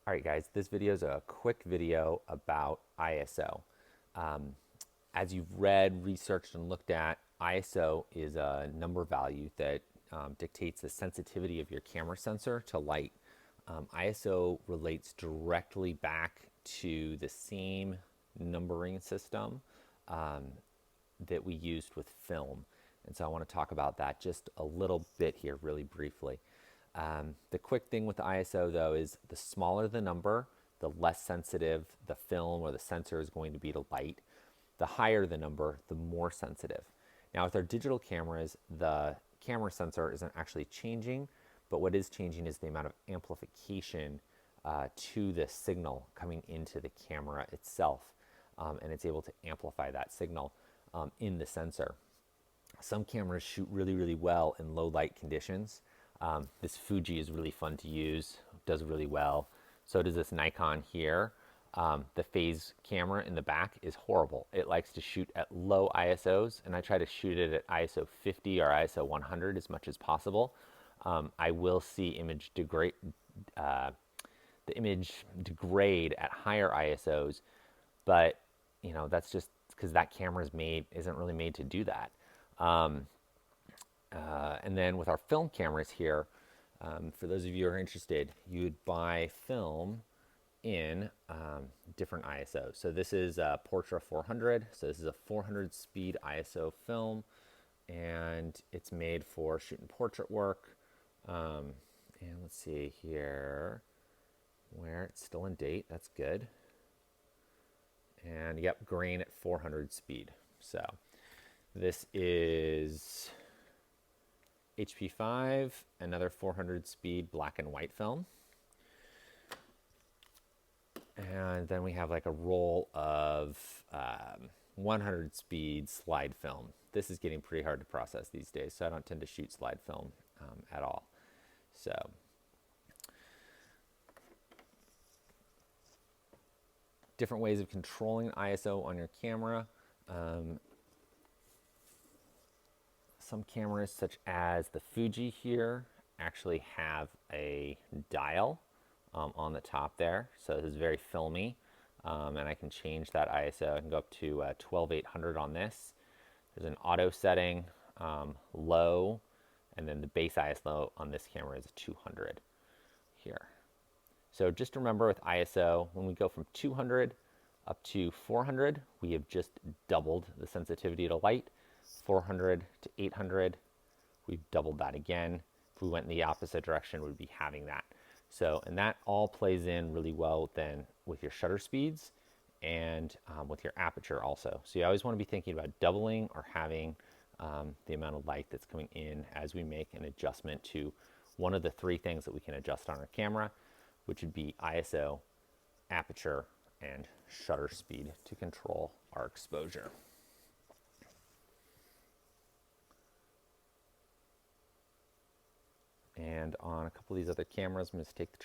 All right, guys, this video is a quick video about ISO. As you've read, researched, and looked at, ISO is a number value that dictates the sensitivity of your camera sensor to light. ISO relates directly back to the same numbering system that we used with film. And so I want to talk about that just a little bit here, really briefly. The quick thing with the ISO, though, is the smaller the number, the less sensitive the film or the sensor is going to be to light. The higher the number, the more sensitive. Now, with our digital cameras, the camera sensor isn't actually changing, but what is changing is the amount of amplification to the signal coming into the camera itself, and it's able to amplify that signal in the sensor. Some cameras shoot really, really well in low light conditions. This Fuji is really fun to use, does really well. So does this Nikon here. The phase camera in the back is horrible. It likes to shoot at low ISOs, and I try to shoot it at ISO 50 or ISO 100 as much as possible. I will see the image degrade at higher ISOs, but that's just because that camera isn't really made to do that. And then with our film cameras here, for those of you who are interested, you would buy film in different ISOs. So this is a Portra 400. So this is a 400 speed ISO film, and it's made for shooting portrait work. And let's see here, where it's still in date. That's good. And yep, grain at 400 speed. So this is HP5, another 400 speed black and white film. And then we have like a roll of 100 speed slide film. This is getting pretty hard to process these days, so I don't tend to shoot slide film at all. So different ways of controlling ISO on your camera. Some cameras, such as the Fuji here, actually have a dial on the top there. So this is very filmy, and I can change that ISO. I can go up to 12800 on this. There's an auto setting, low, and then the base ISO on this camera is 200 here. So just remember with ISO, when we go from 200 up to 400, we have just doubled the sensitivity to light. 400 to 800, we've doubled that again. If we went in the opposite direction, we'd be having that. So, and that all plays in really well then with your shutter speeds and with your aperture also. So you always want to be thinking about doubling or having the amount of light that's coming in as we make an adjustment to one of the three things that we can adjust on our camera, which would be ISO, aperture, and shutter speed to control our exposure. And on a couple of these other cameras, I'm going to take the